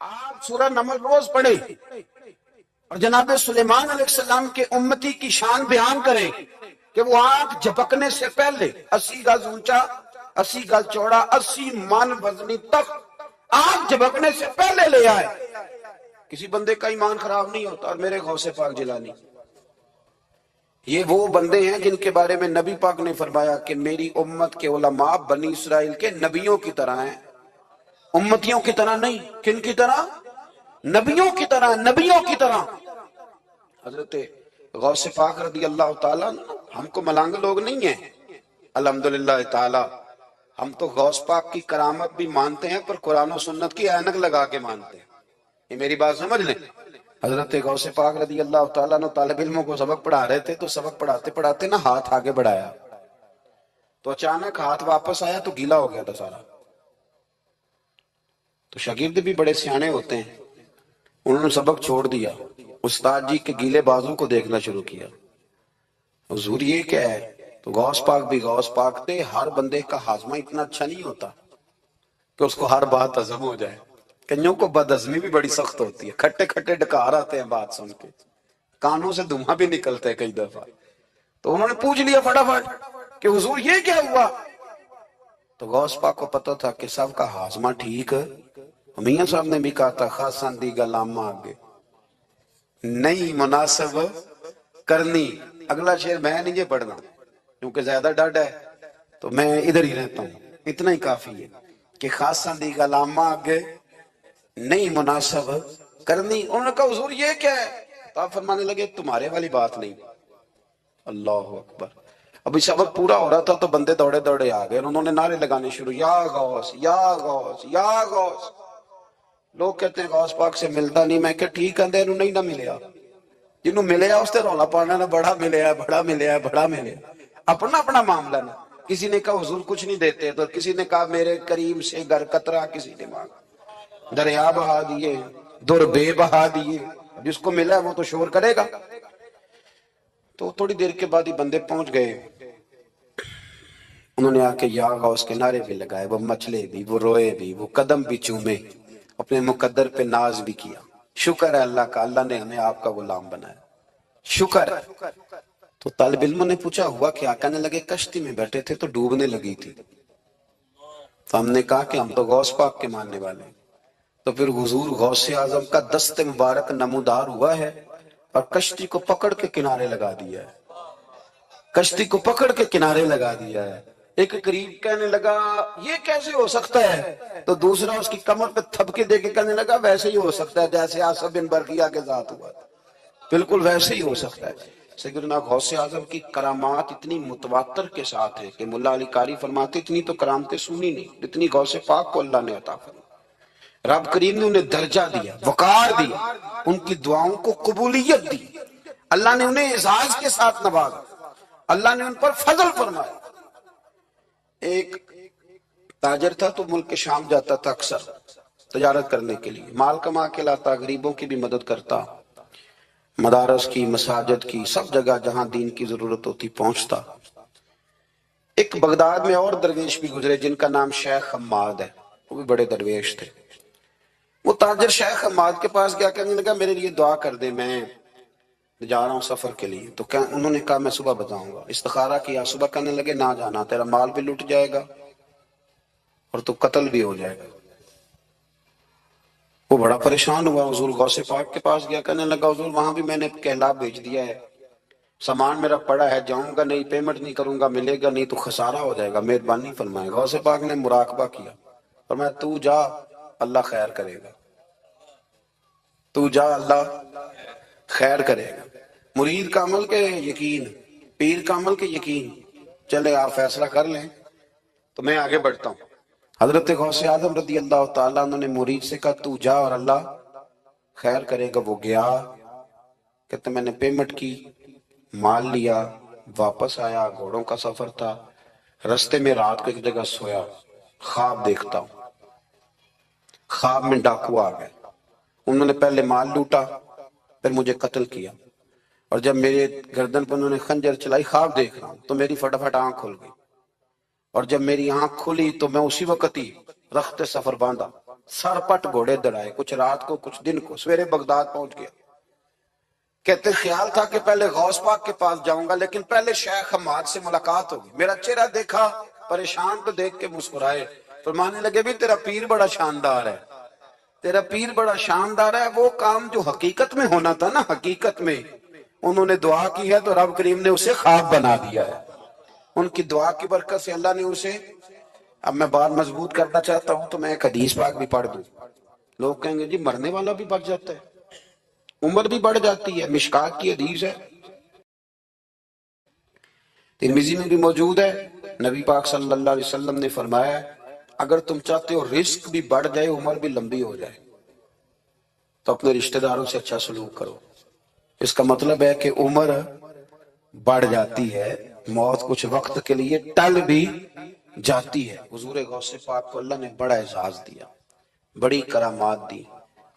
آپ سورہ نمل روز پڑھیں اور جناب سلیمان علیہ السلام کے امتی کی شان بیان کریں کہ وہ آنکھ جھپکنے سے پہلے 80 گز اونچا 80 گز چوڑا 80 من وزنی تک آنکھ جھپکنے سے پہلے لے آئے. کسی بندے کا ایمان خراب نہیں ہوتا. اور میرے غوث پاک جیلانی یہ وہ بندے ہیں جن کے بارے میں نبی پاک نے فرمایا کہ میری امت کے علماء بنی اسرائیل کے نبیوں کی طرح ہیں، امتیوں کی طرح نہیں. کن کی طرح؟ نبیوں کی طرح، نبیوں کی طرح. حضرت غوث پاک رضی اللہ تعالیٰ ہم کو ملانگ لوگ نہیں ہیں الحمدللہ تعالی. ہم تو غوث پاک کی کرامت بھی مانتے ہیں پر قرآن و سنت کی اینک لگا کے مانتے ہیں. یہ میری بات سمجھ لیں. حضرت غوث پاک رضی اللہ تعالیٰ نے طالب علموں کو سبق پڑھا رہے تھے تو سبق پڑھاتے پڑھاتے نا ہاتھ آگے بڑھایا تو اچانک ہاتھ واپس آیا تو گیلا ہو گیا تھا سارا. تو شاگرد بھی بڑے سیانے ہوتے ہیں، انہوں نے سبق چھوڑ دیا، استاد جی کے گیلے بازو کو دیکھنا شروع کیا. حضور یہ کیا ہے؟ تو غوث پاک بھی غوث پاک تھے. ہر بندے کا ہاضمہ اتنا اچھا نہیں ہوتا کہ اس کو ہر بات ہضم ہو جائے. کئیوں کو بد ہضمی بھی بڑی سخت ہوتی ہے، کھٹے کھٹے ڈکار آتے ہیں بات سن کے، کانوں سے دھواں بھی نکلتے ہیں کئی دفعہ. تو انہوں نے پوچھ لیا فٹافٹ کہ حضور یہ کیا ہوا؟ تو غوث پاک کو پتہ تھا کہ سب کا ہاضمہ ٹھیک ہے. میاں صاحب نے بھی کہا تھا خاصاً دی گلامہ آگے نہیں مناسب کرنی. اگلا شعر میں نہیں یہ پڑھنا کیونکہ زیادہ ڈاڈ ہے تو میں ادھر ہی رہتا ہوں. اتنا ہی کافی ہے کہ خاصاً دی گلامہ آگے نہیں مناسب کرنی. انہوں نے کہا حضور یہ کیا ہے؟ تو آپ فرمانے لگے تمہارے والی بات نہیں. اللہ اکبر. ابھی سبق پورا ہو رہا تھا تو بندے دوڑے دوڑے آ گئے، انہوں نے نعرے لگانے شروع، یا غوث یا غوث یا غوث. لوگ کہتے ہیں غوث پاک سے ملتا نہیں. میں کہ ٹھیک ہے انہوں نہیں نہ ملیا، جنہوں ملیا اس سے رولا پانا نہ بڑا ملیا بڑا ملیا بڑا ملیا. اپنا اپنا معاملہ نا. کسی نے کہا حضور کچھ نہیں دیتے تو کسی نے کہا میرے کریم سے گر قطرہ کسی نے مانگا، دریا بہا دیے در بے بہا دیے. جس کو ملا وہ تو شور کرے گا. تو تھوڑی دیر کے بعد ہی بندے پہنچ گئے، انہوں نے آ کے یا غوث کے نعرے بھی لگائے، وہ مچلے بھی، وہ روئے بھی، وہ قدم بھی چومے، اپنے مقدر پہ ناز بھی کیا. شکر ہے اللہ کا، اللہ نے ہمیں آپ کا غلام بنایا، شکر ہے. تو طالب علموں نے پوچھا ہوا کیا؟ کہنے لگے کشتی میں بیٹھے تھے تو ڈوبنے لگی تھی. تو ہم نے کہا کہ ہم تو غوث پاک کے ماننے والے ہیں. تو پھر حضور غوث اعظم کا دست مبارک نمودار ہوا ہے اور کشتی کو پکڑ کے کنارے لگا دیا ہے، کشتی کو پکڑ کے کنارے لگا دیا ہے. ایک قریب کہنے لگا یہ کیسے ہو سکتا ہے؟ تو دوسرا اس کی کمر پہ تھپکے دے کے کہنے لگا ویسے ہی ہو سکتا ہے جیسے آصف بن برقیہ کے ذات ہوا تھا، بالکل ویسے ہی ہو سکتا ہے. سیدنا غوث اعظم کی کرامات اتنی متواتر کے ساتھ ہیں کہ ملا علی قاری فرماتے اتنی تو کرامتیں سنی نہیں جتنی غوث پاک کو اللہ نے عطا فرمائی. رب کریم نے انہیں درجہ دیا، وقار دیا، ان کی دعاؤں کو قبولیت دی. اللہ نے انہیں اعزاز کے ساتھ نوازا، اللہ نے ان پر فضل فرمایا. ایک تاجر تھا تو ملک شام جاتا تھا اکثر تجارت کرنے کے لیے، مال کما کے لاتا، غریبوں کی بھی مدد کرتا، مدارس کی، مساجد کی، سب جگہ جہاں دین کی ضرورت ہوتی پہنچتا. ایک بغداد میں اور درویش بھی گزرے جن کا نام شیخ حماد ہے، وہ بھی بڑے درویش تھے. وہ تاجر شیخ حماد کے پاس گیا، کہنے لگا میرے لیے دعا کر دے، میں جا رہا ہوں سفر کے لیے. تو انہوں نے کہا میں صبح بتاؤں گا. استخارہ کیا، صبح کہنے لگے نہ جانا، تیرا مال بھی لٹ جائے گا اور تو قتل بھی ہو جائے گا. وہ بڑا پریشان ہوا، حضور غوث پاک کے پاس گیا، کہنے لگا حضور وہاں بھی میں نے کہلا بھیج دیا ہے، سامان میرا پڑا ہے، جاؤں گا نہیں، پیمنٹ نہیں کروں گا، ملے گا نہیں تو خسارہ ہو جائے گا، مہربانی فرمائے. غوث پاک نے مراقبہ کیا، فرمایا تو جا اللہ خیر کرے گا، تو جا اللہ خیر کرے گا. مرید کا عمل کے یقین، پیر کا عمل کے یقین. چلے آپ فیصلہ کر لیں تو میں آگے بڑھتا ہوں. حضرت غوث اعظم رضی اللہ تعالیٰ عنہ نے مرید سے کہا تو جا اور اللہ خیر کرے گا. وہ گیا، کہتے میں نے پیمنٹ کی، مال لیا، واپس آیا. گھوڑوں کا سفر تھا، رستے میں رات کو ایک جگہ سویا، خواب دیکھتا ہوں. خواب میں ڈاکو آ گئے، انہوں نے پہلے مال لوٹا پھر مجھے قتل کیا، اور جب میرے گردن پر انہوں نے خنجر چلائی، خواب دیکھ رہا ہوں تو میری فٹافٹ آنکھ کھل گئی، اور جب میری آنکھ کھلی تو میں اسی وقت ہی رخت سفر باندھا سرپٹ گھوڑے دڑائے، کچھ رات کو کچھ دن کو، سویرے بغداد پہنچ گیا۔ کہتے خیال تھا کہ پہلے غوث پاک کے پاس جاؤں گا، لیکن پہلے شیخ حماد سے ملاقات ہوگی۔ میرا چہرہ دیکھا، پریشان تو دیکھ کے مسکرائے، فرمانے لگے بھی تیرا پیر بڑا شاندار ہے، تیرا پیر بڑا شاندار ہے۔ وہ کام جو حقیقت میں ہونا تھا نا، حقیقت میں انہوں نے دعا کی ہے تو رب کریم نے اسے خواب بنا دیا ہے۔ ان کی دعا کی برکت سے اللہ نے اسے، اب میں بات مضبوط کرنا چاہتا ہوں تو میں ایک حدیث پاک بھی پڑھ دوں۔ لوگ کہیں گے جی مرنے والا بھی بچ جاتا ہے، عمر بھی بڑھ جاتی ہے، مشکات کی حدیث ہے، ترمذی میں بھی موجود ہے۔ نبی پاک صلی اللہ علیہ وسلم نے فرمایا اگر تم چاہتے ہو رزق بھی بڑھ جائے، عمر بھی لمبی ہو جائے، تو اپنے رشتہ داروں سے اچھا سلوک کرو۔ اس کا مطلب ہے کہ عمر بڑھ جاتی ہے، موت کچھ وقت کے لیے ٹل بھی جاتی ہے۔ حضور غوث پاک کو اللہ نے بڑا اعزاز دیا، بڑی کرامات دی۔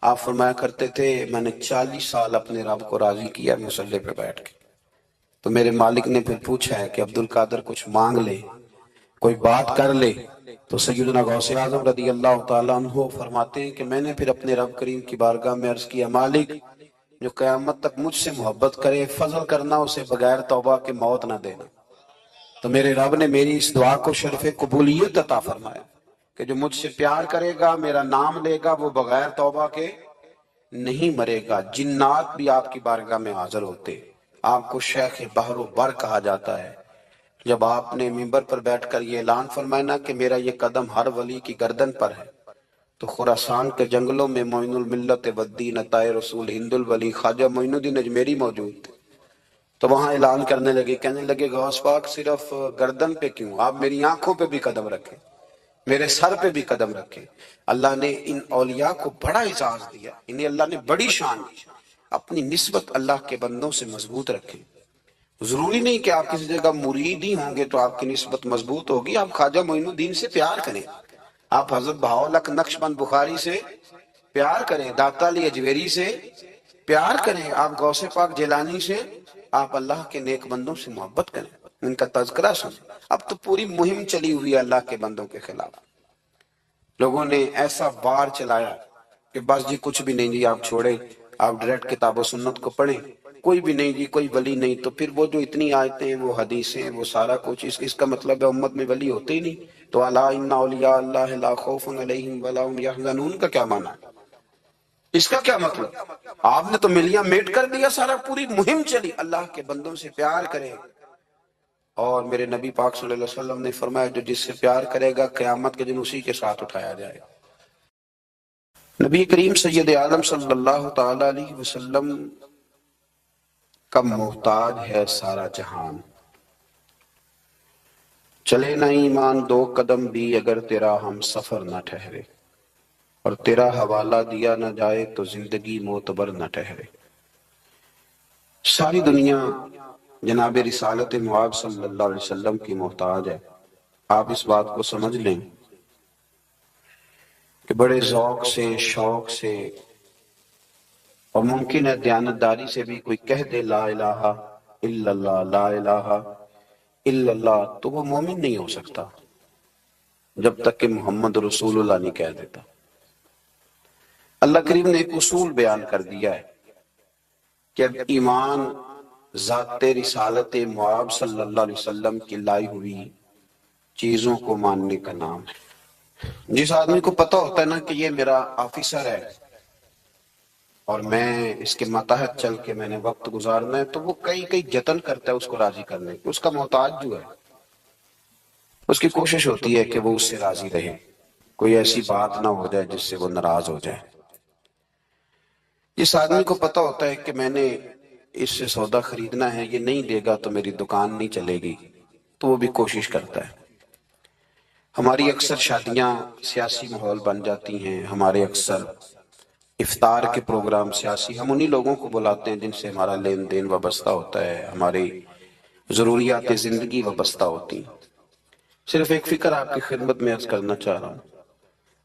آپ فرمایا کرتے تھے میں نے 40 سال اپنے رب کو راضی کیا مصلی پہ بیٹھ کے، تو میرے مالک نے پھر پوچھا ہے کہ عبد القادر کچھ مانگ لے، کوئی بات کر لے، تو سیدنا غوث اعظم رضی اللہ تعالیٰ عنہ فرماتے ہیں کہ میں نے پھر اپنے رب کریم کی بارگاہ میں عرض کیا مالک جو قیامت تک مجھ سے محبت کرے، فضل کرنا اسے بغیر توبہ کے موت نہ دینا۔ تو میرے رب نے میری اس دعا کو شرف قبولیت عطا فرمایا کہ جو مجھ سے پیار کرے گا، میرا نام لے گا، وہ بغیر توبہ کے نہیں مرے گا۔ جنات بھی آپ کی بارگاہ میں حاضر ہوتے، آپ کو شیخ بحر و بر کہا جاتا ہے۔ جب آپ نے منبر پر بیٹھ کر یہ اعلان فرمایا کہ میرا یہ قدم ہر ولی کی گردن پر ہے، تو خراسان کے جنگلوں میں معین الملت والدین عطائے رسول ہند الولی خواجہ معین الدین اجمیری موجود تھے، تو وہاں اعلان کرنے لگے، کہنے لگے غوث پاک صرف گردن پہ کیوں، آپ میری آنکھوں پہ بھی قدم رکھیں، میرے سر پہ بھی قدم رکھیں۔ اللہ نے ان اولیاء کو بڑا اعزاز دیا، انہیں اللہ نے بڑی شان دی۔ اپنی نسبت اللہ کے بندوں سے مضبوط رکھیں۔ ضروری نہیں کہ آپ کسی جگہ مرید ہی ہوں گے تو آپ کی نسبت مضبوط ہوگی، آپ خواجہ معین الدین سے پیار کریں، آپ حضرت بہاؤالحق نقشبند بخاری سے پیار کریں، داتا علی اجویری سے پیار کریں، آپ غوث پاک جیلانی سے، آپ اللہ کے نیک بندوں سے محبت کریں، ان کا تذکرہ سنیں۔ اب تو پوری مہم چلی ہوئی ہے اللہ کے بندوں کے خلاف، لوگوں نے ایسا وار چلایا کہ بس جی کچھ بھی نہیں جی، آپ چھوڑیں، آپ ڈائریکٹ کتاب و سنت کو پڑھیں، کوئی بھی نہیں جی، کوئی ولی نہیں، تو پھر وہ جو اتنی آیتیں، وہ حدیثیں، وہ سارا کچھ، اس کا مطلب ہے امت میں ولی ہوتے ہی نہیں۔ تو الا ان اولیاء اللہ لا خوف علیہم ولا هم يحزنون کا کیا معنی ہے؟ اس کا کیا مطلب؟ آپ نے تو ملیاں میٹ کر دیا، سارا پوری مہم چلی، اللہ کے بندوں سے پیار کریں۔ اور میرے نبی پاک صلی اللہ علیہ وسلم نے فرمایا جو جس سے پیار کرے گا قیامت کے دن اسی کے ساتھ اٹھایا جائے گا۔ نبی کریم سید عالم صلی اللہ تعالی علیہ وسلم کا محتاج ہے سارا جہان، چلے نہ ایمان 2 قدم بھی اگر تیرا ہم سفر نہ ٹھہرے، اور تیرا حوالہ دیا نہ جائے تو زندگی معتبر نہ ٹھہرے۔ ساری دنیا جناب رسالت معاب صلی اللہ علیہ وسلم کی محتاج ہے۔ آپ اس بات کو سمجھ لیں کہ بڑے ذوق سے، شوق سے، اور ممکن ہے دیانتداری سے بھی کوئی کہہ دے لا الہ الا اللہ، لا الہ الا اللہ، تو وہ مومن نہیں ہو سکتا جب تک کہ محمد رسول اللہ نہیں کہہ دیتا۔ اللہ کریم نے ایک اصول بیان کر دیا ہے کہ اب ایمان ذات رسالت معاب صلی اللہ علیہ وسلم کی لائی ہوئی چیزوں کو ماننے کا نام ہے۔ جس آدمی کو پتہ ہوتا ہے نا کہ یہ میرا آفیسر ہے اور میں اس کے ماتحت چل کے میں نے وقت گزارنا ہے، تو وہ کئی جتن کرتا ہے اس کو راضی کرنے کی۔ اس کا محتاج جو ہے اس کی کوشش ہوتی ہے کہ وہ اس سے راضی رہے، کوئی ایسی بات نہ ہو جائے جس سے وہ ناراض ہو جائے۔ جس آدمی کو پتہ ہوتا ہے کہ میں نے اس سے سودا خریدنا ہے، یہ نہیں دے گا تو میری دکان نہیں چلے گی، تو وہ بھی کوشش کرتا ہے۔ ہماری اکثر شادیاں سیاسی ماحول بن جاتی ہیں، ہمارے اکثر افطار کے پروگرام سیاسی، ہم انہی لوگوں کو بلاتے ہیں جن سے ہمارا لین دین وابستہ ہوتا ہے، ہماری ضروریات زندگی وابستہ ہوتی ہیں۔ صرف ایک فکر آپ کی خدمت میں عرض کرنا چاہ رہا ہوں،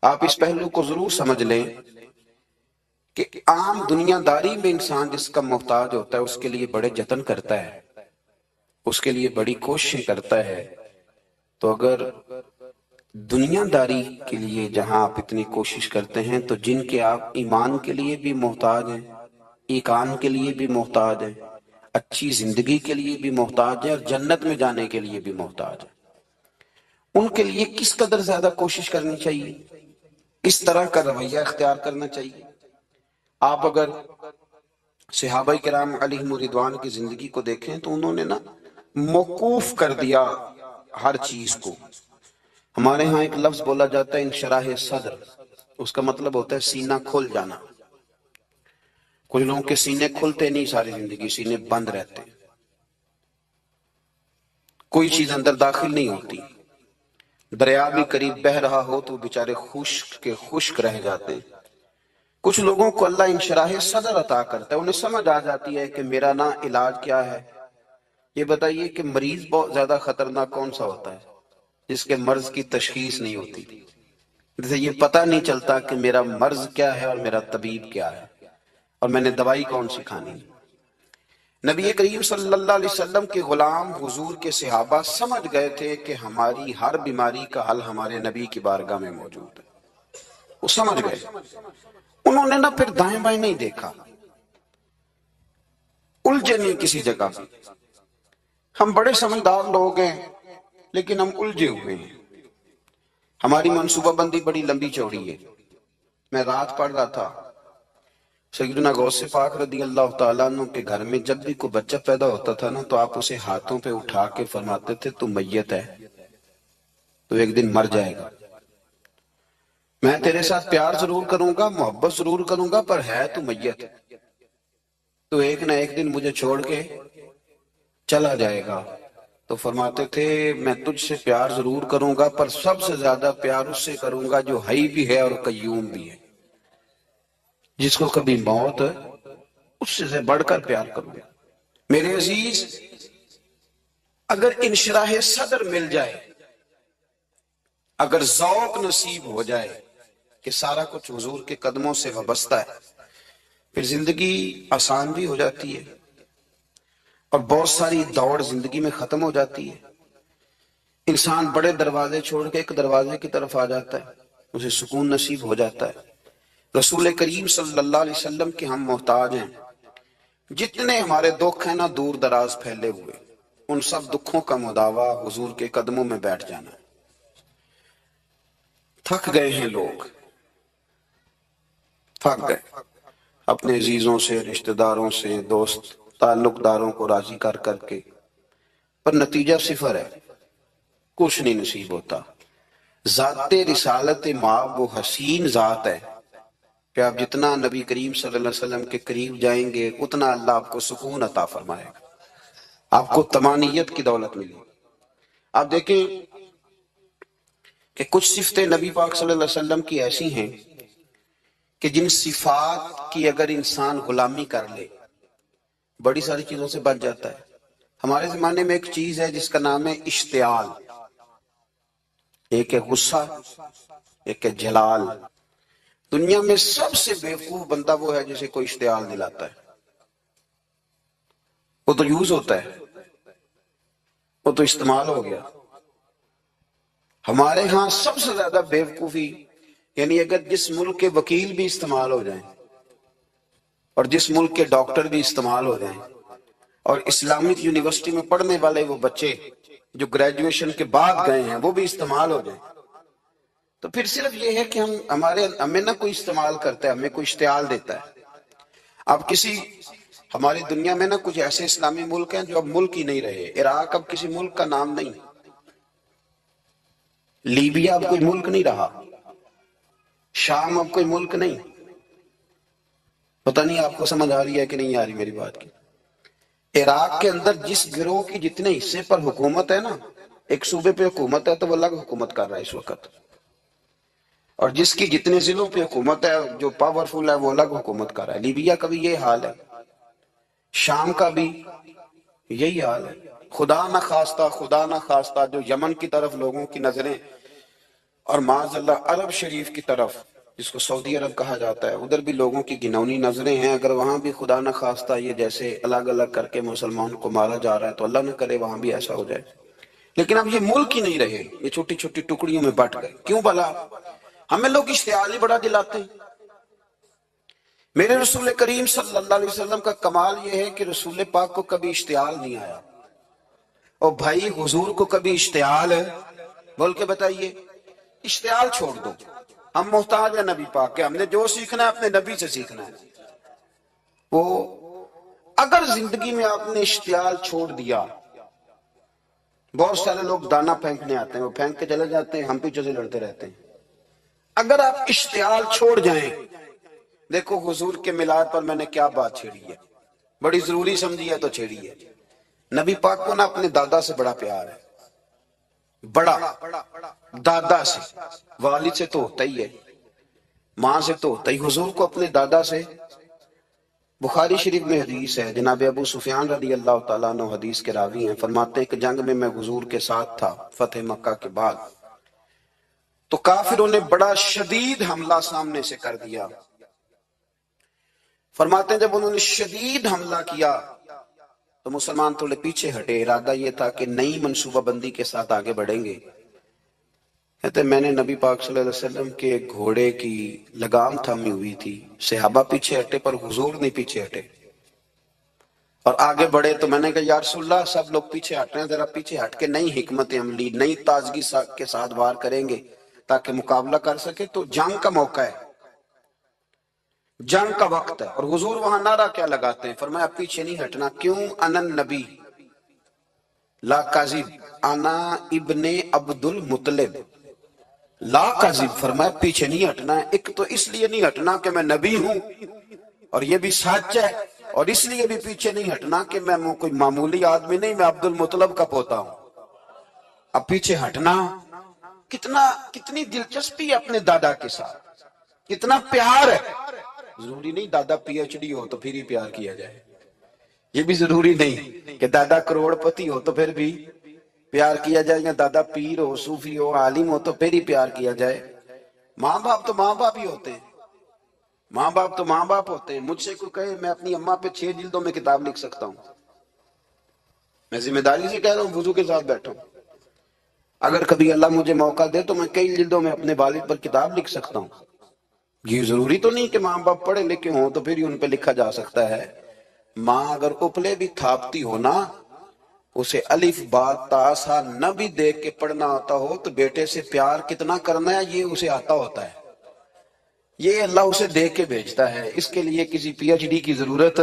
آپ اس پہلو کو ضرور سمجھ لیں کہ عام دنیا داری میں انسان جس کا محتاج ہوتا ہے اس کے لیے بڑے جتن کرتا ہے، اس کے لیے بڑی کوشش کرتا ہے، تو اگر دنیا داری کے لیے جہاں آپ اتنی کوشش کرتے ہیں تو جن کے آپ ایمان کے لیے بھی محتاج ہیں، ایقان کے لیے بھی محتاج ہیں، اچھی زندگی کے لیے بھی محتاج ہیں، اور جنت میں جانے کے لیے بھی محتاج ہیں، ان کے لیے کس قدر زیادہ کوشش کرنی چاہیے، کس طرح کا رویہ اختیار کرنا چاہیے۔ آپ اگر صحابہ کرام علیہم رضوان کی زندگی کو دیکھیں تو انہوں نے نا موقوف کر دیا ہر چیز کو۔ ہمارے ہاں ایک لفظ بولا جاتا ہے انشراح صدر، اس کا مطلب ہوتا ہے سینہ کھل جانا۔ کچھ لوگوں کے سینے کھلتے نہیں، ساری زندگی سینے بند رہتے ہیں، کوئی چیز اندر داخل نہیں ہوتی۔ دریا بھی قریب بہہ رہا ہو تو بیچارے خشک کے خشک رہ جاتے ہیں۔ کچھ لوگوں کو اللہ انشراح صدر عطا کرتا ہے، انہیں سمجھ آ جاتی ہے کہ میرا نا علاج کیا ہے۔ یہ بتائیے کہ مریض بہت زیادہ خطرناک کون سا ہوتا ہے؟ جس کے مرض کی تشخیص نہیں ہوتی، جسے یہ پتہ نہیں چلتا کہ میرا مرض کیا ہے اور میرا طبیب کیا ہے اور میں نے دوائی کون سی کھانی ہے۔ نبی کریم صلی اللہ علیہ وسلم کے غلام حضور کے صحابہ سمجھ گئے تھے کہ ہماری ہر بیماری کا حل ہمارے نبی کی بارگاہ میں موجود ہے، وہ سمجھ گئے۔ انہوں نے نہ پھر دائیں بائیں نہیں دیکھا، الجھے نہیں کسی جگہ پہ۔ ہم بڑے سمجھدار لوگ ہیں لیکن ہم الجھے ہوئے ہیں، ہماری منصوبہ بندی بڑی لمبی چوڑی ہے۔ میں رات پڑھ رہا تھا، سیدنا غوث پاک رضی اللہ تعالیٰ عنہ کے گھر میں جب بھی کوئی بچہ پیدا ہوتا تھا نا تو آپ اسے ہاتھوں پہ اٹھا کے فرماتے تھے تو میت ہے، تو ایک دن مر جائے گا، میں تیرے ساتھ پیار ضرور کروں گا، محبت ضرور کروں گا، پر ہے تو میت، تو ایک نہ ایک دن مجھے چھوڑ کے چلا جائے گا۔ تو فرماتے تھے میں تجھ سے پیار ضرور کروں گا پر سب سے زیادہ پیار اس سے کروں گا جو حی بھی ہے اور قیوم بھی ہے، جس کو کبھی موت اس سے بڑھ کر پیار کروں گا۔ میرے عزیز، اگر انشراح صدر مل جائے، اگر ذوق نصیب ہو جائے کہ سارا کچھ حضور کے قدموں سے وابستہ ہے، پھر زندگی آسان بھی ہو جاتی ہے اور بہت ساری دوڑ زندگی میں ختم ہو جاتی ہے۔ انسان بڑے دروازے چھوڑ کے ایک دروازے کی طرف آ جاتا ہے، اسے سکون نصیب ہو جاتا ہے۔ رسول کریم صلی اللہ علیہ وسلم کے ہم محتاج ہیں، جتنے ہمارے دکھ ہیں نا دور دراز پھیلے ہوئے، ان سب دکھوں کا مداوا حضور کے قدموں میں بیٹھ جانا ہے۔ تھک گئے ہیں لوگ، تھک گئے اپنے عزیزوں سے، رشتہ داروں سے، دوست تعلق داروں کو راضی کر کر کے، پر نتیجہ صفر ہے، کچھ نہیں نصیب ہوتا۔ ذات رسالت ماں وہ حسین ذات ہے کہ آپ جتنا نبی کریم صلی اللہ علیہ وسلم کے قریب جائیں گے اتنا اللہ آپ کو سکون عطا فرمائے گا، آپ کو طمانینت کی دولت ملے گی۔ آپ دیکھیں کہ کچھ صفتیں نبی پاک صلی اللہ علیہ وسلم کی ایسی ہیں کہ جن صفات کی اگر انسان غلامی کر لے بڑی ساری چیزوں سے بچ جاتا ہے۔ ہمارے زمانے میں ایک چیز ہے جس کا نام ہے اشتعال، ایک ہے غصہ، ایک ہے جلال۔ دنیا میں سب سے بیوقوف بندہ وہ ہے جسے کوئی اشتعال دلاتا ہے، وہ تو یوز ہوتا ہے، وہ تو استعمال ہو گیا۔ ہمارے ہاں سب سے زیادہ بیوقوفی، یعنی اگر جس ملک کے وکیل بھی استعمال ہو جائیں اور جس ملک کے ڈاکٹر بھی استعمال ہو جائیں اور اسلامک یونیورسٹی میں پڑھنے والے وہ بچے جو گریجویشن کے بعد گئے ہیں وہ بھی استعمال ہو جائیں، تو پھر صرف یہ ہے کہ ہمیں نہ کوئی استعمال کرتا ہے، ہمیں کوئی اشتعال دیتا ہے۔ اب ہماری دنیا میں نہ کچھ ایسے اسلامی ملک ہیں جو اب ملک ہی نہیں رہے۔ عراق اب کسی ملک کا نام نہیں، لیبیا اب کوئی ملک نہیں رہا، شام اب کوئی ملک نہیں۔ پتہ نہیں آپ کو سمجھ آ رہی ہے کہ نہیں آ رہی میری بات کی؟ عراق کے اندر جس گروہ کی جتنے حصے پر حکومت ہے نا، ایک صوبے پہ حکومت ہے تو وہ الگ حکومت کر رہا ہے اس وقت، اور جس کی جتنے ضلعوں پہ حکومت ہے جو پاورفل ہے وہ الگ حکومت کر رہا ہے۔ لیبیا کا بھی یہ حال ہے، شام کا بھی یہی حال ہے۔ خدا نہ خواستہ جو یمن کی طرف لوگوں کی نظریں اور معاذ اللہ عرب شریف کی طرف جس کو سعودی عرب کہا جاتا ہے ادھر بھی لوگوں کی گھناؤنی نظریں ہیں، اگر وہاں بھی خدا نہ خواستہ یہ جیسے الگ الگ کر کے مسلمان کو مارا جا رہا ہے تو اللہ نہ کرے وہاں بھی ایسا ہو جائے، لیکن اب یہ ملک ہی نہیں رہے، یہ چھوٹی چھوٹی ٹکڑیوں میں بٹ گئے. کیوں بھلا؟ ہمیں لوگ اشتعال ہی بڑا دلاتے ہیں. میرے رسول کریم صلی اللہ علیہ وسلم کا کمال یہ ہے کہ رسول پاک کو کبھی اشتعال نہیں آیا. اور بھائی حضور کو کبھی اشتعال ہے؟ بول کے بتائیے. اشتعال چھوڑ دو، ہم محتاج ہیں نبی پاک کے، ہم نے جو سیکھنا ہے اپنے نبی سے سیکھنا ہے. وہ اگر زندگی میں آپ نے اشتعال چھوڑ دیا، بہت سارے لوگ دانا پھینکنے آتے ہیں، وہ پھینک کے چلے جاتے ہیں، ہم پیچھے سے لڑتے رہتے ہیں. اگر آپ اشتعال چھوڑ جائیں، دیکھو حضور کے میلاد پر میں نے کیا بات چھیڑی ہے، بڑی ضروری سمجھی ہے تو چھیڑی ہے. نبی پاک کو نا اپنے دادا سے بڑا پیار ہے، بڑا. دادا سے، والد سے تو ہوتا ہی ہے، ماں سے تو ہوتا ہی. حضور کو اپنے دادا سے. بخاری شریف میں حدیث ہے، جناب ابو سفیان رضی اللہ تعالیٰ عنہ حدیث کے راوی ہیں، فرماتے ہیں کہ جنگ میں حضور کے ساتھ تھا فتح مکہ کے بعد، تو کافروں نے بڑا شدید حملہ سامنے سے کر دیا. فرماتے ہیں جب انہوں نے شدید حملہ کیا تو مسلمان تھوڑے پیچھے ہٹے. ارادہ یہ تھا کہ نئی منصوبہ بندی کے ساتھ آگے بڑھیں گے. کہتے میں نے نبی پاک صلی اللہ علیہ وسلم کے گھوڑے کی لگام تھمی ہوئی تھی، صحابہ پیچھے ہٹے پر حضور نہیں پیچھے ہٹے اور آگے بڑھے. تو میں نے کہا یا رسول اللہ سب لوگ پیچھے ہٹ رہے ہیں، ذرا پیچھے ہٹ کے نئی حکمت عملی، نئی تازگی کے ساتھ وار کریں گے تاکہ مقابلہ کر سکے. تو جنگ کا موقع ہے، جنگ کا وقت ہے. اور حضور وہاں نعرہ کیا لگاتے ہیں؟ فرمایا پیچھے نہیں ہٹنا. کیوں؟ انا النبی لا کاذب، انا ابن عبد المطلب لا کاذب. فرمایا پیچھے نہیں ہٹنا ہے. ایک تو اس لیے نہیں ہٹنا کہ میں نبی ہوں اور یہ بھی سچ ہے، اور اس لیے بھی پیچھے نہیں ہٹنا کہ میں کوئی معمولی آدمی نہیں، میں عبد المطلب کا پوتا ہوں. اب پیچھے ہٹنا کتنی دلچسپی ہے اپنے دادا کے ساتھ، کتنا پیار ہے. ضروری نہیں دادا پی ایچ ڈی ہو تو پھر ہی پیار کیا جائے، یہ بھی ضروری نہیں کہ دادا کروڑ پتی ہو تو پھر بھی پیار کیا جائے، یا دادا پیر ہو، صوفی ہو، عالم ہو تو پھر ہی پیار کیا جائے. ماں باپ تو ماں باپ ہی ہوتے ہیں، ماں باپ تو ماں باپ ہوتے ہیں. مجھ سے کوئی کہے میں اپنی اماں پہ 6 جلدوں میں کتاب لکھ سکتا ہوں، میں ذمہ داری سے کہہ رہا ہوں، وضو کے ساتھ بیٹھا ہوں. اگر کبھی اللہ مجھے موقع دے تو میں کئی جلدوں میں اپنے والد پر کتاب لکھ سکتا ہوں. یہ ضروری تو نہیں کہ ماں باپ پڑھے لکھے ہوں تو پھر ہی ان پہ لکھا جا سکتا ہے. ماں اگر اپلے بھی تھاپتی ہو نا، اسے الف با تا سا نہ بھی دیکھ کے پڑھنا آتا ہو تو بیٹے سے پیار کتنا کرنا ہے یہ اسے آتا ہوتا ہے. یہ اللہ اسے دیکھ کے بھیجتا ہے، اس کے لیے کسی پی ایچ ڈی کی ضرورت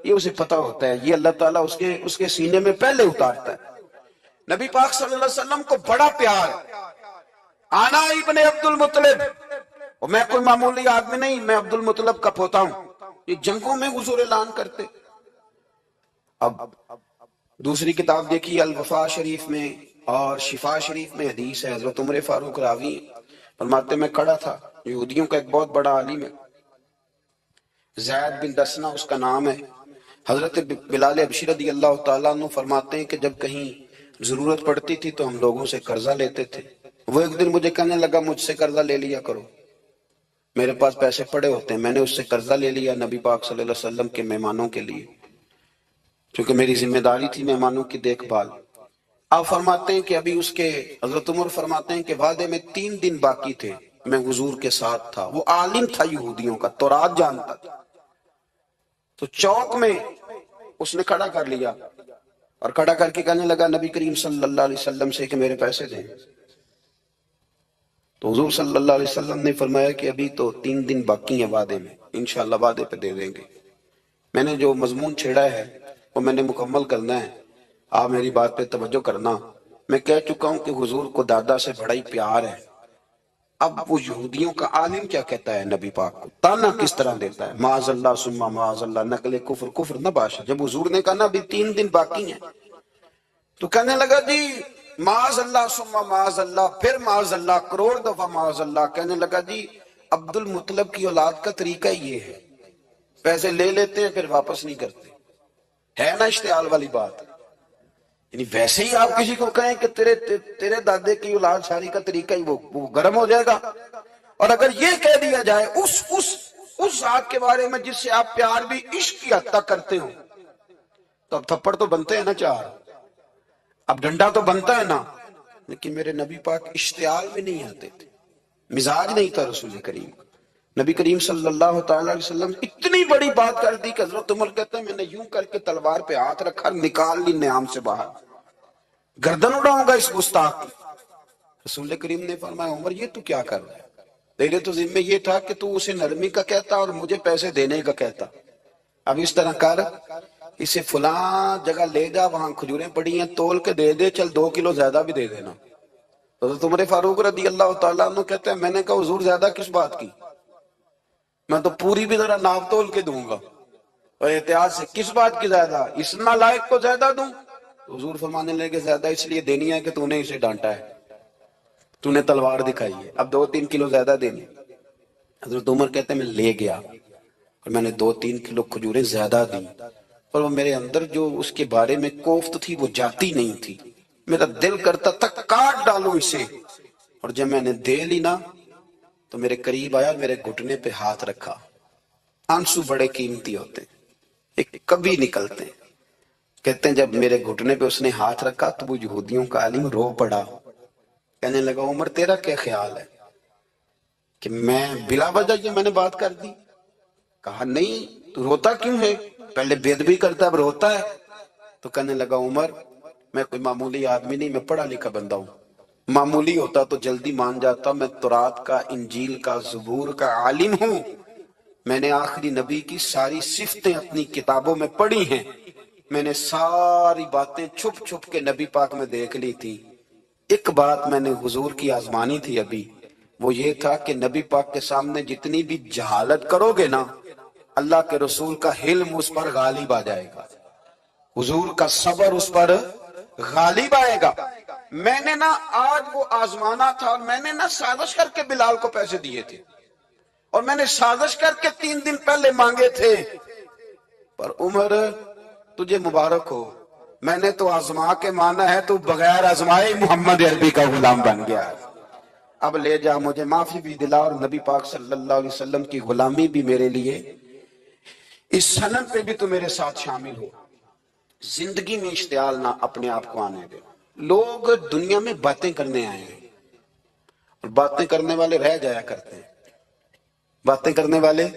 یہ اسے پتا ہوتا ہے. یہ اللہ تعالیٰ اس کے سینے میں پہلے اتارتا ہے. نبی پاک صلی اللہ علیہ وسلم کو بڑا پیار. آنا ابن عبد المطلب، اور میں کوئی معمولی آدمی نہیں، میں عبد المطلب کا پوتا ہوں. یہ جنگوں میں حضور اعلان کرتے. اب دوسری کتاب دیکھی الوفا شریف میں اور شفا شریف میں حدیث ہے، حضرت عمر فاروق راوی فرماتے میں کھڑا تھا، یہودیوں کا ایک بہت بڑا عالم ہے، زید بن دسنا اس کا نام ہے. حضرت بلال حبشی رضی اللہ تعالیٰ عنہ فرماتے ہیں کہ جب کہیں ضرورت پڑتی تھی تو ہم لوگوں سے قرضہ لیتے تھے. وہ ایک دن مجھے کہنے لگا مجھ سے قرضہ لے لیا کرو، میرے پاس پیسے پڑے ہوتے ہیں. میں نے اس سے قرضہ لے لیا نبی پاک صلی اللہ علیہ وسلم کے مہمانوں کے لیے، کیونکہ میری ذمہ داری تھی مہمانوں کی دیکھ بھال. آپ فرماتے ہیں کہ ابھی اس کے حضرت عمر فرماتے ہیں کہ وعدے میں 3 دن باقی تھے، میں حضور کے ساتھ تھا. وہ عالم تھا یہودیوں کا، تورات جانتا تھا. تو چوک میں اس نے کھڑا کر لیا اور کھڑا کر کے کہنے لگا نبی کریم صلی اللہ علیہ وسلم سے کہ میرے پیسے دیں. تو حضور صلی اللہ علیہ وسلم نے فرمایا کہ ابھی تو 3 دن باقی ہیں وعدے میں، انشاءاللہ وعدے پہ دے دیں گے. میں نے جو مضمون چھیڑا ہے وہ میں نے مکمل کرنا ہے، آپ میری بات پہ توجہ کرنا. میں کہہ چکا ہوں کہ حضور کو دادا سے بڑا ہی پیار ہے. اب وہ یہودیوں کا عالم کیا کہتا ہے نبی پاک کو، تانا کس طرح دیتا ہے، معاذ اللہ ثم معاذ اللہ، نقل کفر نہ باشا. جب حضور نے کہا نا ابھی 3 دن باقی ہیں تو کہنے لگا جی معاذ اللہ ثم معاذ اللہ، پھر معاذ اللہ، کروڑ دفعہ معاذ اللہ. کہنے لگا جی عبد المطلب کی اولاد کا طریقہ یہ ہے، پیسے لے لیتے ہیں پھر واپس نہیں کرتے. ہے نا اشتعال والی بات. یعنی ویسے ہی آپ کسی کو کہیں کہ تیرے دادے کی اولاد شادی کا طریقہ ہی وہ گرم ہو جائے گا. اور اگر یہ کہہ دیا جائے اس ذات کے بارے میں جس سے آپ پیار بھی عشق کی حد تک کرتے ہو، تو اب تھپڑ تو بنتے ہیں نا 4. اب ڈنڈا تو بنتا ہے نا، لیکن میرے نبی پاک اشتعال میں نہیں آتے تھے، مزاج نہیں تھا رسول کریم کا۔ نبی کریم صلی اللہ تعالی علیہ وسلم اتنی بڑی بات کر دی کہ حضرت عمر کہتے ہیں میں نے یوں کر کے تلوار پہ ہاتھ رکھا، نکال لی نیام سے باہر، گردن اڑاؤں گا اس گستاخ کی۔ رسول کریم نے فرمایا عمر یہ تو کیا کر رہا ہے؟ تیرے تو ذمہ یہ تھا کہ تو اسے نرمی کا کہتا اور مجھے پیسے دینے کا کہتا۔ اب اس طرح کر، اسے فلاں جگہ لے جا، وہاں کھجوریں پڑی ہیں تول کے دے دے، چل 2 کلو زیادہ بھی دے دینا۔ حضرت عمر فاروق رضی اللہ تعالیٰ عنہ کہتے ہیں میں نے کہا حضور زیادہ کس بات کی، میں تو پوری بھی ذرا ناپ تول کے دوں گا، اور احتیاط سے کس بات کی زیادہ، اس نالائق کو زیادہ دوں؟ حضور فرمانے لگے زیادہ اس لیے دینی ہے کہ تو نے اسے ڈانٹا ہے، تو نے تلوار دکھائی ہے، اب 2-3 کلو زیادہ دینی۔ حضرت عمر کہتے ہیں میں لے گیا اور میں نے 2-3 کلو کھجوریں زیادہ دی، اور وہ میرے اندر جو اس کے بارے میں کوفت تھی وہ جاتی نہیں تھی، میرا دل کرتا تھا کاٹ ڈالوں اسے، اور جب میں نے دے لی نا تو میرے قریب آیا، میرے گھٹنے پہ ہاتھ رکھا۔ آنسو بڑے قیمتی ہوتے ہیں، ایک کبھی نکلتے ہیں۔ کہتے ہیں جب میرے گھٹنے پہ اس نے ہاتھ رکھا تو وہ یہودیوں کا عالم رو پڑا، کہنے لگا عمر تیرا کیا خیال ہے کہ میں بلا وجہ یہ میں نے بات کر دی؟ کہا نہیں، تو روتا کیوں ہے؟ پہلے بے ادبی کرتا اب روتا ہے۔ تو کہنے لگا عمر میں کوئی معمولی آدمی نہیں، میں پڑھا لکھا بندہ ہوں، معمولی ہوتا تو جلدی مان جاتا، میں تورات کا، انجیل کا، زبور کا عالم ہوں، میں نے آخری نبی کی ساری صفتیں اپنی کتابوں میں پڑھی ہیں، میں نے ساری باتیں چھپ چھپ کے نبی پاک میں دیکھ لی تھی۔ ایک بات میں نے حضور کی آزمانی تھی ابھی، وہ یہ تھا کہ نبی پاک کے سامنے جتنی بھی جہالت کرو گے نا، اللہ کے رسول کا حلم اس پر غالب آ جائے گا، حضور کا صبر اس پر غالب آئے گا۔ میں نے نا آج وہ آزمانا تھا، اور میں نے نا سازش کر کے بلال کو پیسے دیے تھے، اور میں نے سازش کر کے 3 دن پہلے مانگے تھے، پر عمر تجھے مبارک ہو، میں نے تو آزما کے مانا ہے، تو بغیر آزمائے محمد عربی کا غلام بن گیا۔ اب لے جا، مجھے معافی بھی دلا، اور نبی پاک صلی اللہ علیہ وسلم کی غلامی بھی میرے لیے، اس سنت پہ بھی تو میرے ساتھ شامل ہو۔ زندگی میں اشتعال نہ اپنے آپ کو آنے دے۔ لوگ دنیا میں باتیں کرنے آئے ہیں، اور باتیں کرنے والے رہ جایا کرتے ہیں، باتیں کرنے والے،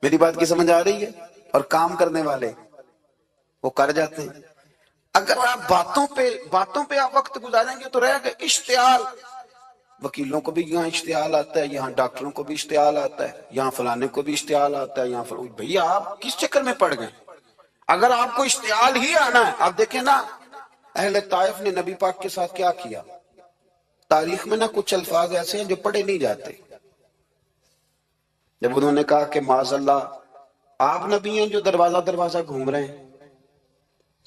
میری بات کی سمجھ آ رہی ہے، اور کام کرنے والے وہ کر جاتے ہیں۔ اگر آپ باتوں پہ آپ وقت گزاریں گے تو رہ گئے۔ اشتعال، وکیلوں کو بھی یہاں اشتعال آتا ہے، یہاں ڈاکٹروں کو بھی اشتعال آتا ہے، یہاں فلانے کو بھی اشتعال آتا ہے، یہاں بھئی آپ کس چکر میں پڑ گئے؟ اگر آپ کو اشتعال ہی آنا ہے، آپ دیکھیں نا اہل طائف نے نبی پاک کے ساتھ کیا کیا۔ تاریخ میں نا کچھ الفاظ ایسے ہیں جو پڑھے نہیں جاتے۔ جب انہوں نے کہا کہ معاذ اللہ آپ نبی ہیں جو دروازہ دروازہ گھوم رہے ہیں،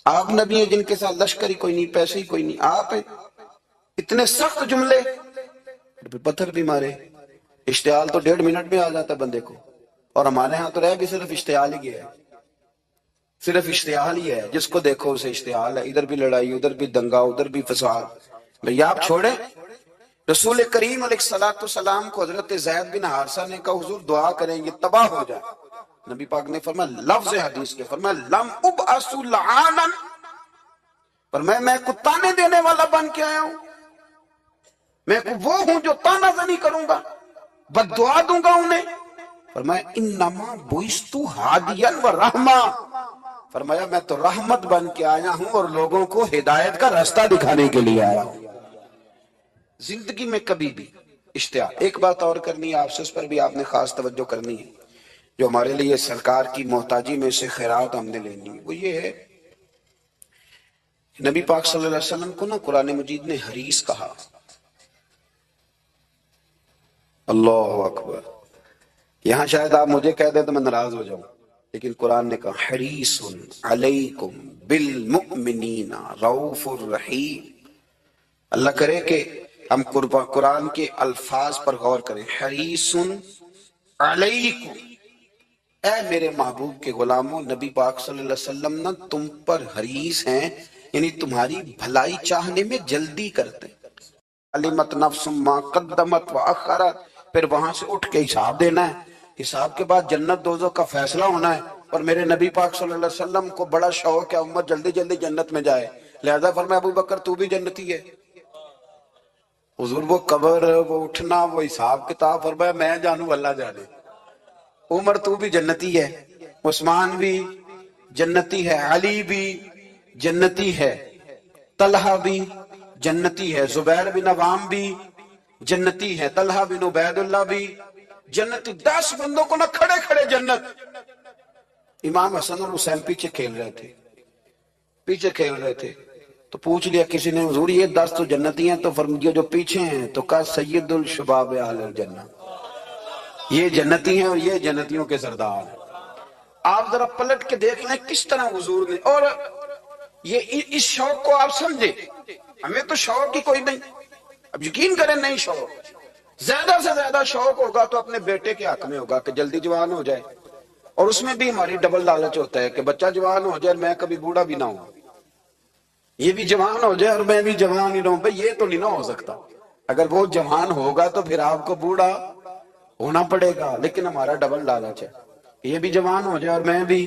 آپ نبی ہیں جن کے ساتھ لشکر ہی کوئی نہیں، پیسے ہی کوئی نہیں، آپ ہیں، اتنے سخت جملے، پتھر بھی مارے۔ اشتعال تو 1.5 منٹ میں آ جاتا ہے بندے کو، اور ہمارے ہاں تو رہ بھی صرف اشتعال ہی گیا ہے، صرف اشتعال ہی ہے، جس کو دیکھو اسے اشتعال ہے، ادھر بھی لڑائی، ادھر بھی دنگا، ادھر بھی فساد۔ بھئی آپ چھوڑیں۔ رسول کریم علیہ السلام کو حضرت زید بن حارثہ نے کہا حضور دعا کریں گے تباہ ہو جائے، نبی پاک نے فرمایا لفظ حدیث کے، فرمایا لم ابعث لعانا، فرمایا میں کو تانے دینے والا بن کے آیا ہوں، میں وہ ہوں جو تانا زنی کروں گا، بد دعا دوں گا انہیں۔ فرمایا انما بعثت ہادیا و رحمہ، فرمایا میں تو رحمت بن کے آیا ہوں اور لوگوں کو ہدایت کا راستہ دکھانے کے لیے آیا ہوں۔ زندگی میں کبھی بھی اشتعال۔ ایک بات اور کرنی ہے آپ سے، اس پر بھی آپ نے خاص توجہ کرنی ہے، جو ہمارے لیے سرکار کی محتاجی میں سے خیرات ہم نے لینی ہے، وہ یہ ہے نبی پاک صلی اللہ علیہ وسلم کو نا قرآن مجید نے حریص کہا۔ اللہ اکبر، یہاں شاید آپ مجھے کہہ دیں تو میں ناراض ہو جاؤں، لیکن قرآن نے کہا حریص علیکم بالمؤمنین رؤوف الرحیم۔ اللہ کرے کہ ہم قرآن کے الفاظ پر غور کریں۔ حریص علیکم، اے میرے محبوب کے غلاموں، نبی پاک صلی اللہ علیہ وسلم نا تم پر حریص ہیں، یعنی تمہاری بھلائی چاہنے میں جلدی کرتے۔ علمت نفس ما قدمت واخرت، پھر وہاں سے اٹھ کے حساب دینا ہے، حساب کے بعد جنت دوزخ کا فیصلہ ہونا ہے، اور میرے نبی پاک صلی اللہ علیہ وسلم کو بڑا شوق ہے امت جلدی جلدی جنت میں جائے، لہذا فرمایا ابو بکر تو بھی جنتی ہے. حضور وہ قبر، وہ اٹھنا، وہ حساب کتاب، فرمایا میں جانوں اللہ جانے. عمر تو بھی جنتی ہے، عثمان بھی جنتی ہے، علی بھی جنتی ہے، طلحہ بھی جنتی ہے، زبیر بن عوام بھی جنتی ہے، طلحہ بن عبید اللہ بھی جنتی. 10 بندوں کو نہ کھڑے کھڑے جنت. امام حسن اور حسین پیچھے کھیل رہے تھے تو پوچھ لیا کسی نے، حضور یہ 10 تو جنتی ہیں، تو فرمایا جو پیچھے ہیں تو کہا سید الشباب اہل الجنہ، یہ جنتی ہیں اور یہ جنتیوں کے سردار ہیں. آپ ذرا پلٹ کے دیکھ لیں کس طرح حضور نے، اور یہ اس شوق کو آپ سمجھے. ہمیں تو شوق ہی کوئی نہیں. اب یقین کریں نہیں شوق، زیادہ سے زیادہ شوق ہوگا تو اپنے بیٹے کے حق میں ہوگا کہ جلدی جوان ہو جائے، اور اس میں بھی ہماری ڈبل لالچ ہوتا ہے کہ بچہ جوان ہو جائے میں کبھی بوڑھا بھی نہ ہوں، یہ بھی جوان ہو جائے اور میں بھی جوان ہی رہوں. بھئی یہ تو نہیں نہ ہو سکتا. اگر وہ جوان ہوگا تو پھر آپ کو بوڑھا ہونا پڑے گا، لیکن ہمارا ڈبل لالچ ہے یہ بھی جوان ہو جائے اور میں بھی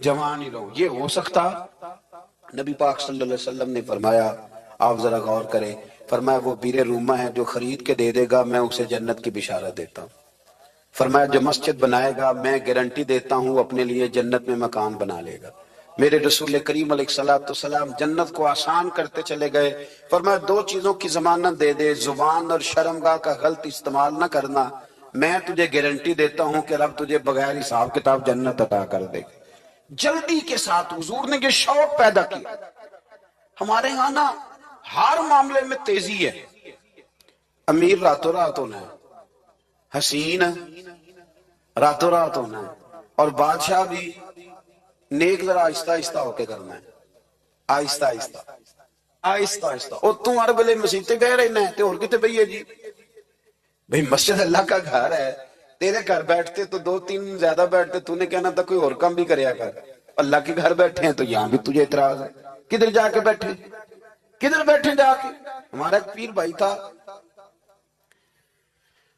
جوان ہی رہوں. یہ ہو سکتا؟ نبی پاک صلی اللہ علیہ وسلم نے فرمایا، آپ ذرا غور کریں، فرمایا وہ بیر رومہ ہے جو خرید کے دے دے گا میں اسے جنت کی بشارت دیتا ہوں. فرمایا جو مسجد بنائے گا میں گارنٹی دیتا ہوں اپنے لیے جنت میں مکان بنا لے گا. میرے رسول کریم علیہ السلام جنت کو آسان کرتے چلے گئے. فرمایا 2 چیزوں کی ضمانت دے دے، زبان اور شرمگاہ کا غلط استعمال نہ کرنا، میں تجھے گارنٹی دیتا ہوں کہ رب تجھے بغیر حساب کتاب جنت عطا کر دے. جلدی کے ساتھ حضور نے یہ شوق پیدا کیا. ہمارے ہاں نا ہر معاملے میں تیزی ہے. امیر راتوں رات ہونا ہے، حسین راتوں رات ہونا ہے، اور بادشاہ بھی نیک ذرا آہستہ آہستہ ہو کے کرنا ہے، آہستہ آہستہ آہستہ آہستہ. اور تم ہر بلے مسیطے گئے رہنا ہے تو اور کتے بھئی ہے جی. بھئی مسجد اللہ کا گھر ہے، تیرے گھر بیٹھتے تو 2-3 زیادہ بیٹھتے، تو نے کہنا تھا کوئی اور کام بھی کریا کر. اللہ کے گھر بیٹھے ہیں تو یہاں بھی تجھے اعتراض ہے. کدھر جا کے بیٹھے، کدھر بیٹھے جا کے. ہمارا ایک پیر بھائی تھا،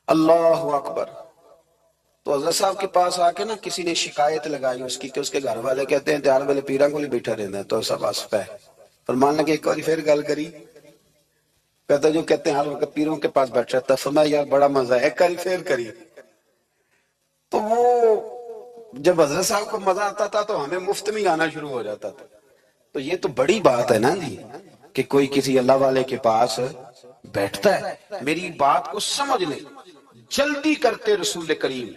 اللہ اکبر، تو حضرت صاحب کے پاس آ کے نا کسی نے شکایت لگائی اس کی کہ اس کے گھر والے کہتے ہیں تیار والے پیران کو لے بیٹھا رہنا ہے. تو سب آس پہ فرمان لگے ایک بار پھر گل کری، کہتا جو کہتے ہیں ہر وقت پیروں کے پاس بیٹھ رہتا. فرمایا یار بڑا مزہ ہے، ایک بار پھر کری. تو وہ جب حضرت صاحب کو مزہ آتا تھا تو ہمیں مفت میں آنا شروع ہو جاتا تھا. تو یہ تو بڑی بات ہے نا جی کہ کوئی کسی اللہ والے کے پاس بیٹھتا ہے. میری بات کو سمجھ لیں، جلدی کرتے رسول کریم،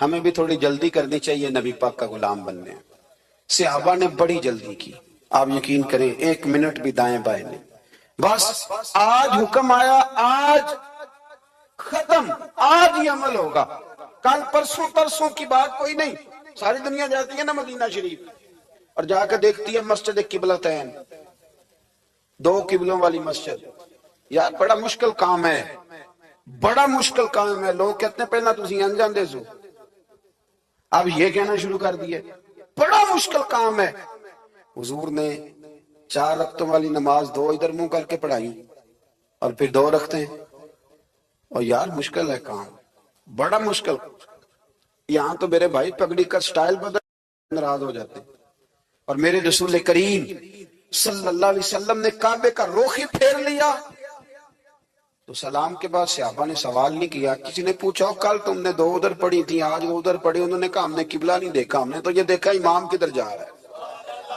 ہمیں بھی تھوڑی جلدی کرنی چاہیے نبی پاک کا غلام بننے. صحابہ نے بڑی جلدی کی، آپ یقین کریں 1 منٹ بھی دائیں بائیں نہیں. بس آج حکم آیا، آج ختم، آج ہی عمل ہوگا، کل پرسوں ترسوں کی بات کوئی نہیں. ساری دنیا جاتی ہے نا مدینہ شریف اور جا کے دیکھتی ہے مسجد قبلتین، 2 قبلوں والی مسجد. یار بڑا مشکل کام ہے، بڑا مشکل کام ہے. لوگ کہتے ہیں پہلا تسی انجان دے سو، اب یہ کہنا شروع کر دیا بڑا مشکل کام ہے. حضور نے 4 رکعتوں والی نماز 2 ادھر منہ کر کے پڑھائی اور پھر 2 رکھتے ہیں. اور یار مشکل ہے کام، بڑا مشکل. یہاں تو میرے بھائی پگڑی کا سٹائل بدل ناراض ہو جاتے. اور میرے رسول کریم صلی اللہ علیہ وسلم نے کعبے کا رخ ہی پھیر لیا تو سلام کے بعد صحابہ نے سوال نہیں کیا. کسی نے پوچھا کل تم نے 2 ادھر پڑھی تھی آج 2 ادھر پڑھی، انہوں نے کہا ہم نے قبلہ نہیں دیکھا، ہم نے تو یہ دیکھا امام کدھر جا رہا ہے.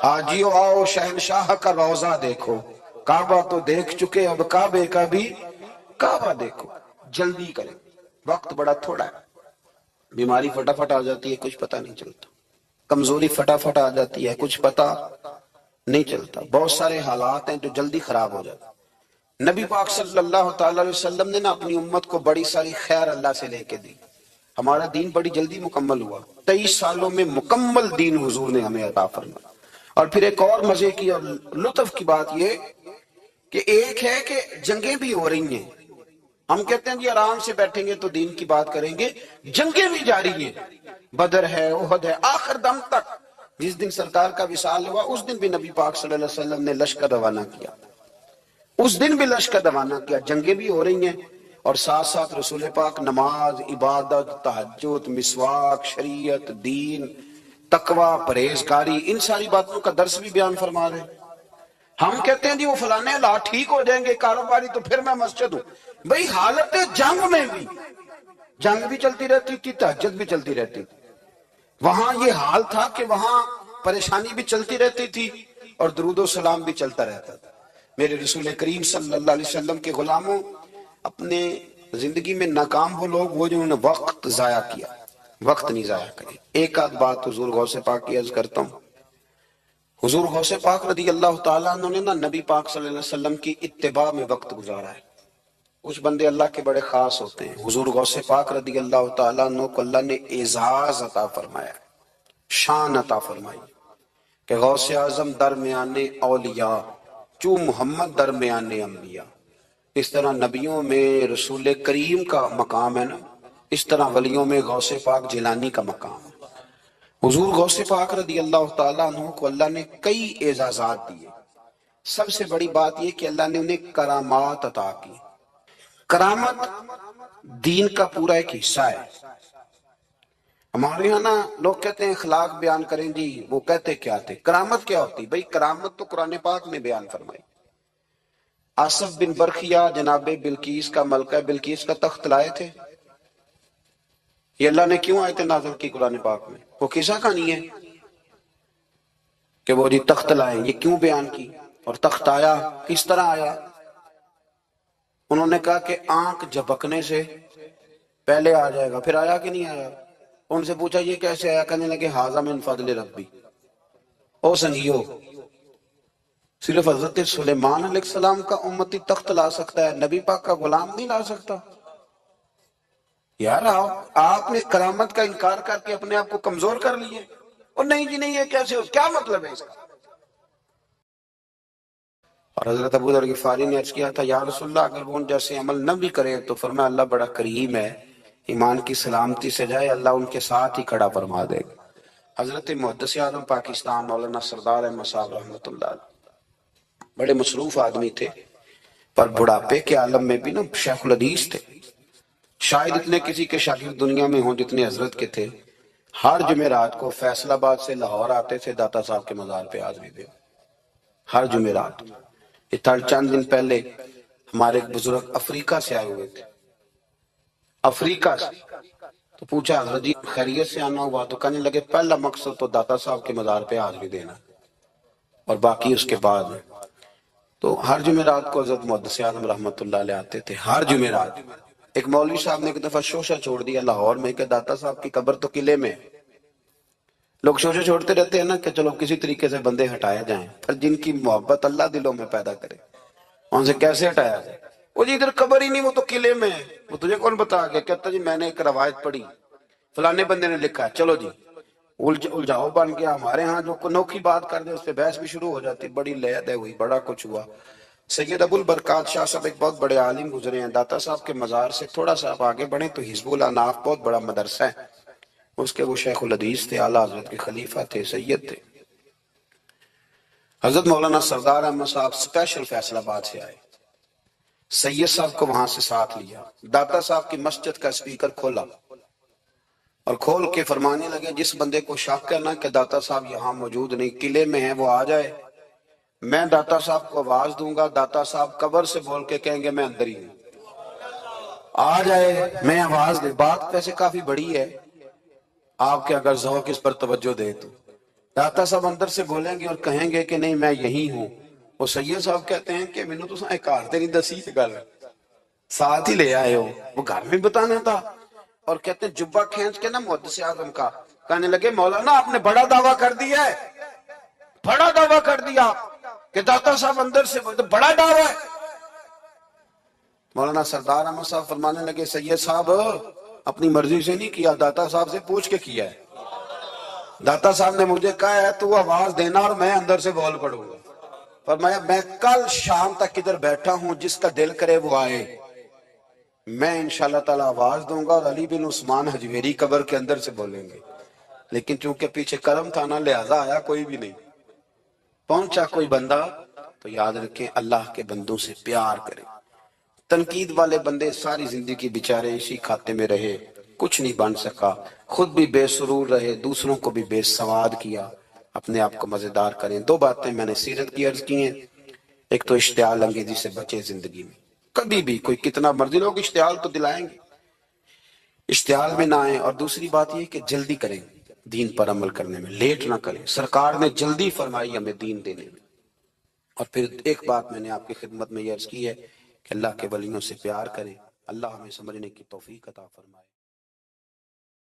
آجیو آؤ شہنشاہ کا روضہ دیکھو، کعبہ تو دیکھ چکے اب کعبے کا بھی کعبہ دیکھو. جلدی کریں، وقت بڑا تھوڑا ہے. بیماری فٹافٹ آ جاتی ہے کچھ پتہ نہیں چلتا، کمزوری فٹافٹ آ جاتی ہے کچھ پتہ نہیں چلتا. بہت سارے حالات ہیں جو جلدی خراب ہو جاتے. نبی پاک صلی اللہ تعالی علیہ وسلم نے نا اپنی امت کو بڑی ساری خیر اللہ سے لے کے دی. ہمارا دین بڑی جلدی مکمل ہوا، 23 سالوں میں مکمل دین حضور نے ہمیں عطا فرمایا. اور پھر ایک اور مزے کی اور لطف کی بات یہ کہ ایک ہے کہ جنگیں بھی ہو رہی ہیں. ہم کہتے ہیں جی آرام سے بیٹھیں گے تو دین کی بات کریں گے، جنگیں بھی جاری ہیں. بدر ہے، احد ہے، آخر دم تک. جس دن سرکار کا وصال ہوا اس دن بھی نبی پاک صلی اللہ علیہ وسلم نے لشکر روانہ کیا، اس دن بھی لشکر روانہ کیا. جنگیں بھی ہو رہی ہیں اور ساتھ ساتھ رسول پاک نماز، عبادت، تہجد، مسواک، شریعت، دین، تقوی، پرہیزگاری، ان ساری باتوں کا درس بھی بیان فرما رہے. ہم کہتے ہیں جی وہ فلانے حالات ٹھیک ہو جائیں گے کاروباری تو پھر میں مسجد ہوں. بھئی حالت جنگ میں بھی جنگ بھی چلتی رہتی تھی، تہجد بھی چلتی رہتی تھی. وہاں یہ حال تھا کہ وہاں پریشانی بھی چلتی رہتی تھی اور درود و سلام بھی چلتا رہتا تھا. میرے رسول کریم صلی اللہ علیہ وسلم کے غلاموں، اپنے زندگی میں ناکام وہ لوگ وہ جنہوں نے وقت ضائع کیا. وقت نہیں ضائع کرے. ایک آدھ بات حضور غوث پاک کی عرض کرتا ہوں. حضور غوث پاک رضی اللہ تعالیٰ عنہ نے نا نبی پاک صلی اللہ علیہ وسلم کی اتباع میں وقت گزارا ہے. کچھ بندے اللہ کے بڑے خاص ہوتے ہیں. حضور غوث پاک رضی اللہ تعالیٰ عنہ کو اللہ نے اعزاز عطا فرمایا، شان عطا فرمائی کہ غوث اعظم درمیان اولیاء چو محمد درمیان انبیاء. اس طرح نبیوں میں رسول کریم کا مقام ہے نا، اس طرح ولیوں میں غوث پاک جیلانی کا مقام ہے. حضور غوث پاک رضی اللہ تعالیٰ عنہ کو اللہ نے کئی اعزازات دیے. سب سے بڑی بات یہ کہ اللہ نے انہیں کرامات عطا کی. کرامت دین کا پورا ایک حصہ ہے. ہمارے یہاں نا لوگ کہتے ہیں اخلاق بیان کریں جی، وہ کہتے کیا تھے؟ کرامت کیا ہوتی؟ بھئی کرامت تو قرآن پاک میں بیان فرمائی. آصف بن برخیہ جناب بلقیس کا ملکہ بلقیس کا تخت لائے تھے. یہ اللہ نے کیوں آیت نازل کی قرآن پاک میں؟ وہ قصہ کہانی ہے کہ وہ جی تخت لائے. یہ کیوں بیان کی؟ اور تخت آیا کس طرح آیا؟ انہوں نے کہا کہ آنکھ جھپکنے سے پہلے آ جائے گا. پھر آیا کہ نہیں آیا؟ ان سے پوچھا یہ کیسے آیا؟ کہنے لگے ھذا من فضل ربی. او سنگیو، صرف حضرت سلیمان علیہ السلام کا امتی تخت لا سکتا ہے، نبی پاک کا غلام نہیں لا سکتا؟ یار آپ نے کرامت کا انکار کر کے اپنے آپ کو کمزور کر لیے. اور نہیں جی نہیں، یہ کیسے ہو؟ کیا مطلب ہے اس کا؟ اور حضرت ابو ذر غفاری نے عرض کیا تھا یا رسول اللہ اگر وہ ان جیسے عمل نہ بھی کرے تو فرمایا اللہ بڑا کریم ہے، ایمان کی سلامتی سے جائے اللہ ان کے ساتھ ہی کھڑا فرما دے گا. حضرت محدث اعظم پاکستان مولانا سردار احمد صاحب رحمۃ اللہ علیہ بڑے مصروف آدمی تھے، پر بڑھاپے کے عالم میں بھی نا شیخ الحدیث تھے. شاید اتنے کسی کے شاگرد دنیا میں ہوں جتنے حضرت کے تھے. ہر جمعرات کو فیصل آباد سے لاہور آتے تھے داتا صاحب کے مزار پہ حاضری دے. ہر جمعرات. چند دن پہلے ہمارے ایک بزرگ افریقہ سے آئے ہوئے تھے، افریقہ سے. تو پوچھا حضرت جی خیریت سے آنا ہوا؟ تو کہنے لگے پہلا مقصد تو داتا صاحب کے مزار پہ حاضری دینا اور باقی اس کے بعد. تو ہر جمعرات کو حضرت محدث اعظم رحمۃ اللہ علیہ آتے تھے. ہر جمعرات. ایک مولوی صاحب نے ایک دفعہ شوشہ چھوڑ دیا لاہور میں کہ داتا صاحب کی قبر تو قلعے میں. لوگ شوشہ چھوڑتے رہتے ہیں نا کہ چلو کسی طریقے سے بندے ہٹائے جائیں، پر جن کی محبت اللہ دلوں میں پیدا کرے ان سے کیسے ہٹایا جائے؟ وہ جی ادھر قبر ہی نہیں، وہ تو قلعے میں ہے. وہ تجھے کون بتا گیا؟ کہتا جی میں نے ایک روایت پڑھی، فلانے بندے نے لکھا ہے. چلو جی الجھاؤ بن گیا. ہمارے ہاں جو انوکھی بات کر دے اس پہ بحث بھی شروع ہو جاتی. بڑی لے دے ہوئی، بڑا کچھ ہوا. سید ابو البرکات شاہ صاحب ایک بہت بڑے عالم گزرے ہیں. داتا صاحب کے مزار سے تھوڑا سا آپ آگے بڑھیں تو حزب الاناف بہت بڑا مدرسہ ہے. اس کے وہ شیخ الحدیث تھے، اعلیٰ حضرت کے خلیفہ تھے، سید تھے. حضرت مولانا سردار احمد صاحب سپیشل فیصل آباد سے آئے. سید صاحب کو وہاں سے ساتھ لیا. داتا صاحب کی مسجد کا اسپیکر کھولا اور کھول کے فرمانے لگے جس بندے کو شک ہے نا کہ داتا صاحب یہاں موجود نہیں، قلعے میں ہیں، وہ آ جائے. میں داتا صاحب کو آواز دوں گا، داتا صاحب قبر سے بول کے کہیں گے میں اندر ہی ہوں. آ جائے میں آواز دے. بات ویسے کافی بڑی ہے، آپ کے اگر ذوق اس پر توجہ دے تو. داتا صاحب اندر سے بولیں گے اور کہیں گے کہ نہیں میں یہی ہوں. وہ سید صاحب کہتے ہیں کہ مینوں تو ایک کار تے نہیں دسی گل، ساتھ ہی لے آئے ہو، وہ گھر میں بتانا تھا. اور کہتے ہیں جبہ کھینچ کے نا محدث اعظم کا کہنے لگے مولانا آپ نے بڑا دعویٰ کر دیا ہے، بڑا دعویٰ کر دیا کہ داتا صاحب اندر سے بڑا دعویٰ ہے. مولانا سردار احمد صاحب فرمانے لگے سید صاحب اپنی مرضی سے نہیں کیا، داتا صاحب سے پوچھ کے کیا ہے. داتا صاحب نے مجھے کہا ہے تو آواز دینا اور میں اندر سے بول پڑوں گا. فرمایا میں کل شام تک ادھر بیٹھا ہوں، جس کا دل کرے وہ آئے. میں انشاءاللہ تعالی آواز دوں گا اور علی بن عثمان حجویری قبر کے اندر سے بولیں گے. لیکن چونکہ پیچھے کرم تھا نا لہذا آیا کوئی بھی نہیں. پہنچا کوئی بندہ تو یاد رکھیں اللہ کے بندوں سے پیار کریں. تنقید والے بندے ساری زندگی بیچارے اسی کھاتے میں رہے، کچھ نہیں بن سکا، خود بھی بے سرور رہے، دوسروں کو بھی بے سواد کیا. اپنے آپ کو مزیدار کریں. دو باتیں میں نے سیرت کی عرض کی ہیں. ایک تو اشتعال انگیزی سے بچے زندگی میں، کبھی بھی کوئی کتنا مرضی لوگ اشتعال تو دلائیں گے، اشتعال میں نہ آئیں. اور دوسری بات یہ کہ جلدی کریں دین پر عمل کرنے میں، لیٹ نہ کریں. سرکار نے جلدی فرمائی ہمیں دین دینے میں. اور پھر ایک بات میں نے آپ کی خدمت میں یہ عرض کی ہے کہ اللہ کے ولیوں سے پیار کریں. اللہ ہمیں سمجھنے کی توفیق عطا فرمائے.